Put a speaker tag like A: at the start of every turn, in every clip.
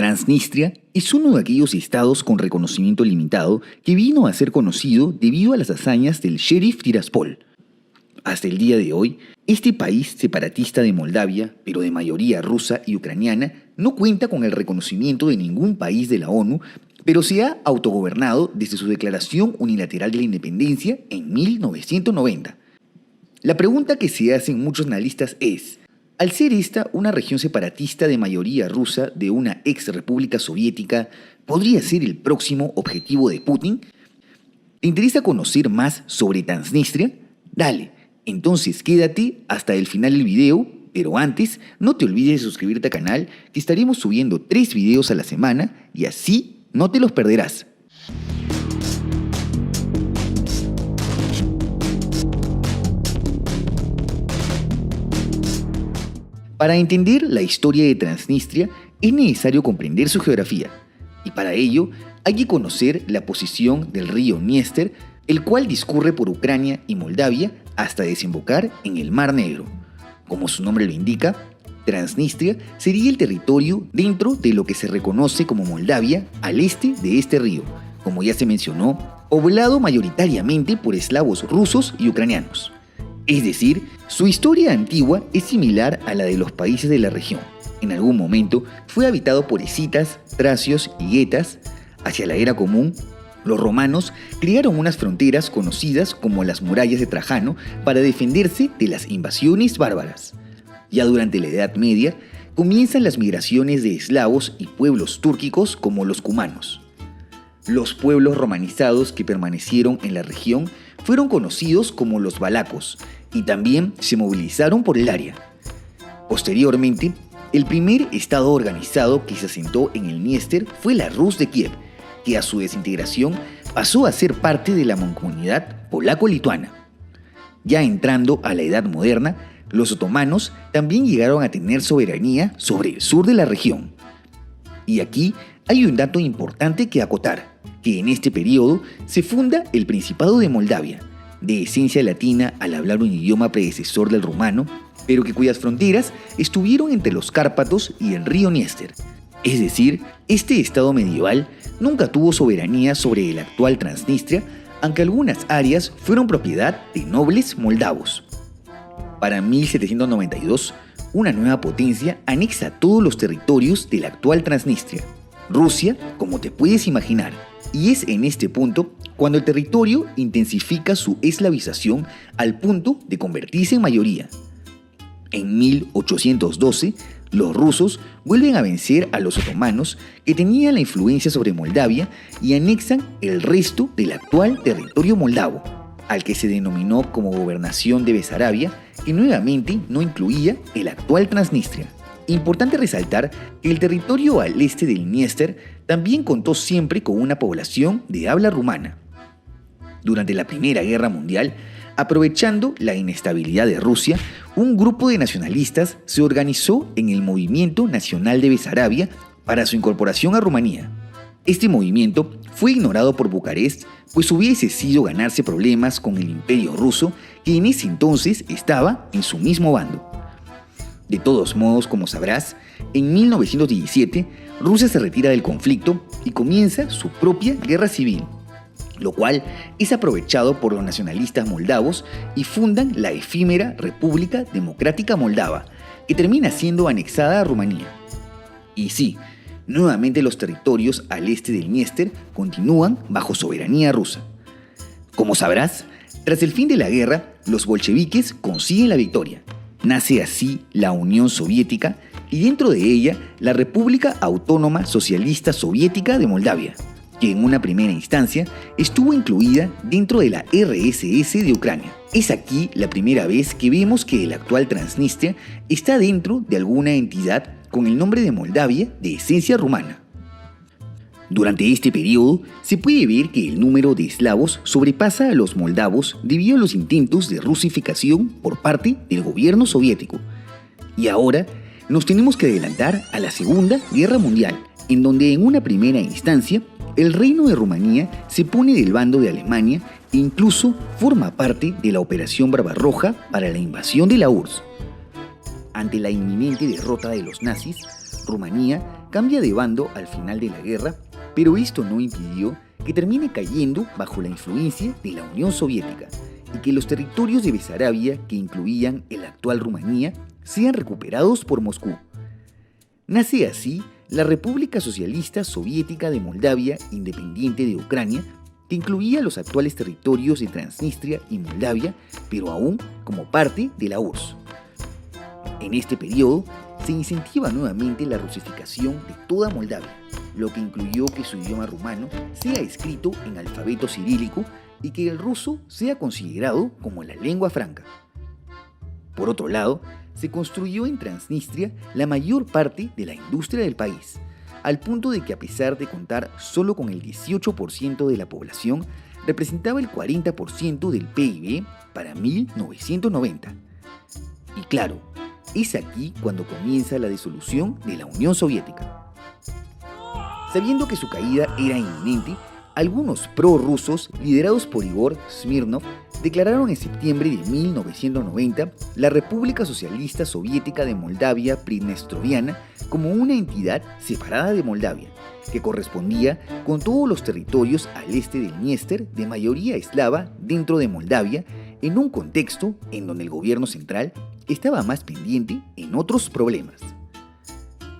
A: Transnistria es uno de aquellos estados con reconocimiento limitado que vino a ser conocido debido a las hazañas del sheriff Tiraspol. Hasta el día de hoy, este país separatista de Moldavia, pero de mayoría rusa y ucraniana, no cuenta con el reconocimiento de ningún país de la ONU, pero se ha autogobernado desde su declaración unilateral de la independencia en 1990. La pregunta que se hacen muchos analistas es: al ser esta una región separatista de mayoría rusa de una ex república soviética, ¿podría ser el próximo objetivo de Putin? ¿Te interesa conocer más sobre Transnistria? Dale, entonces quédate hasta el final del video, pero antes no te olvides de suscribirte al canal, que estaremos subiendo 3 videos a la semana y así no te los perderás. Para entender la historia de Transnistria es necesario comprender su geografía, y para ello hay que conocer la posición del río Dniester, el cual discurre por Ucrania y Moldavia hasta desembocar en el Mar Negro. Como su nombre lo indica, Transnistria sería el territorio dentro de lo que se reconoce como Moldavia al este de este río, como ya se mencionó, poblado mayoritariamente por eslavos rusos y ucranianos. Es decir, su historia antigua es similar a la de los países de la región. En algún momento fue habitado por escitas, tracios y getas. Hacia la era común, los romanos crearon unas fronteras conocidas como las murallas de Trajano para defenderse de las invasiones bárbaras. Ya durante la Edad Media comienzan las migraciones de eslavos y pueblos túrquicos como los cumanos. Los pueblos romanizados que permanecieron en la región fueron conocidos como los valacos y también se movilizaron por el área. Posteriormente, el primer estado organizado que se asentó en el Dniester fue la Rus de Kiev, que a su desintegración pasó a ser parte de la mancomunidad polaco-lituana. Ya entrando a la Edad Moderna, los otomanos también llegaron a tener soberanía sobre el sur de la región. Y aquí hay un dato importante que acotar, que en este periodo se funda el Principado de Moldavia, de esencia latina al hablar un idioma predecesor del rumano, pero cuyas fronteras estuvieron entre los Cárpatos y el río Dniester. Es decir, este estado medieval nunca tuvo soberanía sobre el actual Transnistria, aunque algunas áreas fueron propiedad de nobles moldavos. Para 1792, una nueva potencia anexa todos los territorios de la actual Transnistria, Rusia, como te puedes imaginar, y es en este punto cuando el territorio intensifica su eslavización al punto de convertirse en mayoría. En 1812, los rusos vuelven a vencer a los otomanos, que tenían la influencia sobre Moldavia, y anexan el resto del actual territorio moldavo, al que se denominó como Gobernación de Besarabia, que nuevamente no incluía el actual Transnistria. Importante resaltar que el territorio al este del Dniester también contó siempre con una población de habla rumana. Durante la Primera Guerra Mundial, aprovechando la inestabilidad de Rusia, un grupo de nacionalistas se organizó en el Movimiento Nacional de Besarabia para su incorporación a Rumanía. Este movimiento fue ignorado por Bucarest, pues hubiese sido ganarse problemas con el Imperio ruso, que en ese entonces estaba en su mismo bando. De todos modos, como sabrás, en 1917 Rusia se retira del conflicto y comienza su propia guerra civil, lo cual es aprovechado por los nacionalistas moldavos y fundan la efímera República Democrática Moldava, que termina siendo anexada a Rumanía. Y sí, nuevamente los territorios al este del Dniester continúan bajo soberanía rusa. Como sabrás, tras el fin de la guerra, los bolcheviques consiguen la victoria. Nace así la Unión Soviética y dentro de ella la República Autónoma Socialista Soviética de Moldavia, que en una primera instancia estuvo incluida dentro de la RSS de Ucrania. Es aquí la primera vez que vemos que el actual Transnistria está dentro de alguna entidad con el nombre de Moldavia de esencia rumana. Durante este periodo se puede ver que el número de eslavos sobrepasa a los moldavos debido a los intentos de rusificación por parte del gobierno soviético. Y ahora nos tenemos que adelantar a la Segunda Guerra Mundial, en donde en una primera instancia el Reino de Rumanía se pone del bando de Alemania e incluso forma parte de la Operación Barbarroja para la invasión de la URSS. Ante la inminente derrota de los nazis, Rumanía cambia de bando al final de la guerra, pero esto no impidió que termine cayendo bajo la influencia de la Unión Soviética y que los territorios de Besarabia, que incluían el actual Rumanía, sean recuperados por Moscú. Nace así la República Socialista Soviética de Moldavia, independiente de Ucrania, que incluía los actuales territorios de Transnistria y Moldavia, pero aún como parte de la URSS. En este periodo se incentiva nuevamente la rusificación de toda Moldavia, lo que incluyó que su idioma rumano sea escrito en alfabeto cirílico y que el ruso sea considerado como la lengua franca. Por otro lado, se construyó en Transnistria la mayor parte de la industria del país, al punto de que a pesar de contar solo con el 18% de la población, representaba el 40% del PIB para 1990. Y claro, es aquí cuando comienza la disolución de la Unión Soviética. Sabiendo que su caída era inminente, algunos prorrusos, liderados por Igor Smirnov, declararon en septiembre de 1990 la República Socialista Soviética de Moldavia Pridnestroviana como una entidad separada de Moldavia, que correspondía con todos los territorios al este del Dniester de mayoría eslava dentro de Moldavia, en un contexto en donde el gobierno central estaba más pendiente en otros problemas.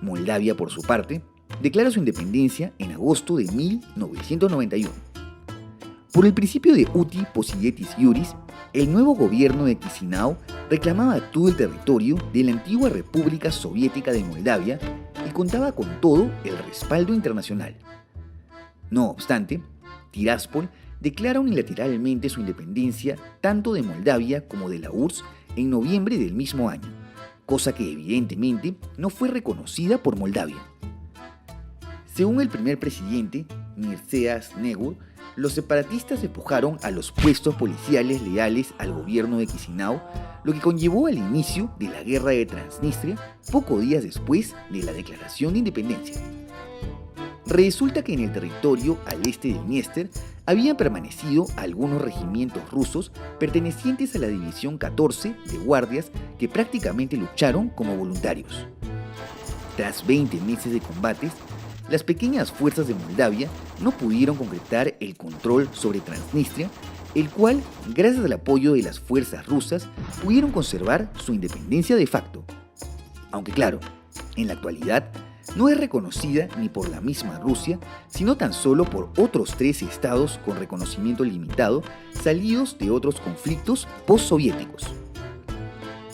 A: Moldavia, por su parte, declara su independencia en agosto de 1991. Por el principio de uti possidetis iuris, el nuevo gobierno de Chisinau reclamaba todo el territorio de la antigua República Soviética de Moldavia y contaba con todo el respaldo internacional. No obstante, Tiraspol declara unilateralmente su independencia tanto de Moldavia como de la URSS en noviembre del mismo año, cosa que evidentemente no fue reconocida por Moldavia. Según el primer presidente, Mircea Negur, los separatistas empujaron a los puestos policiales leales al gobierno de Chisinau, lo que conllevó al inicio de la guerra de Transnistria pocos días después de la declaración de independencia. Resulta que en el territorio al este del Dniester habían permanecido algunos regimientos rusos pertenecientes a la División 14 de guardias que prácticamente lucharon como voluntarios. Tras 20 meses de combates, las pequeñas fuerzas de Moldavia no pudieron concretar el control sobre Transnistria, el cual, gracias al apoyo de las fuerzas rusas, pudieron conservar su independencia de facto. Aunque claro, en la actualidad no es reconocida ni por la misma Rusia, sino tan solo por otros 3 estados con reconocimiento limitado salidos de otros conflictos postsoviéticos.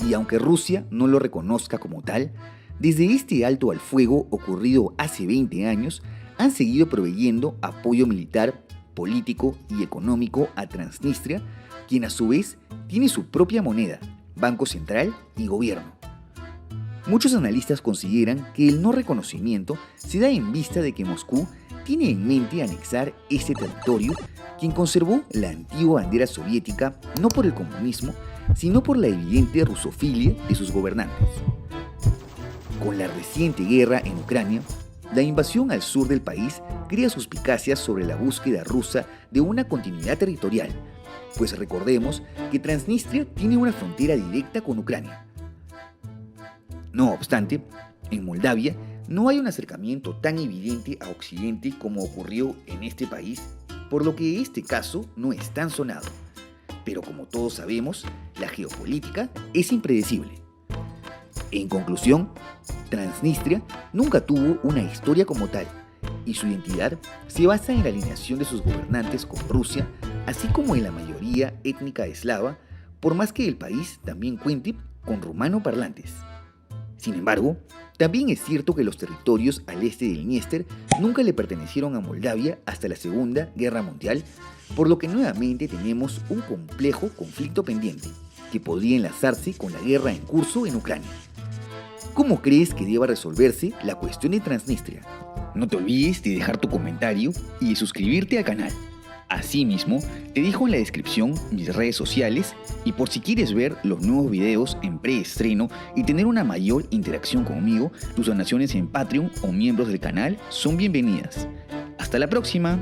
A: Y aunque Rusia no lo reconozca como tal, desde este alto al fuego ocurrido hace 20 años, han seguido proveyendo apoyo militar, político y económico a Transnistria, quien a su vez tiene su propia moneda, Banco Central y gobierno. Muchos analistas consideran que el no reconocimiento se da en vista de que Moscú tiene en mente anexar este territorio, quien conservó la antigua bandera soviética no por el comunismo, sino por la evidente rusofilia de sus gobernantes. Con la reciente guerra en Ucrania, la invasión al sur del país crea suspicacias sobre la búsqueda rusa de una continuidad territorial, pues recordemos que Transnistria tiene una frontera directa con Ucrania. No obstante, en Moldavia no hay un acercamiento tan evidente a Occidente como ocurrió en este país, por lo que este caso no es tan sonado. Pero como todos sabemos, la geopolítica es impredecible. En conclusión, Transnistria nunca tuvo una historia como tal, y su identidad se basa en la alineación de sus gobernantes con Rusia, así como en la mayoría étnica eslava, por más que el país también cuente con rumano parlantes. Sin embargo, también es cierto que los territorios al este del Dniester nunca le pertenecieron a Moldavia hasta la Segunda Guerra Mundial, por lo que nuevamente tenemos un complejo conflicto pendiente, que podría enlazarse con la guerra en curso en Ucrania. ¿Cómo crees que deba resolverse la cuestión de Transnistria? No te olvides de dejar tu comentario y de suscribirte al canal. Asimismo, te dejo en la descripción mis redes sociales y por si quieres ver los nuevos videos en preestreno y tener una mayor interacción conmigo, tus donaciones en Patreon o miembros del canal son bienvenidas. ¡Hasta la próxima!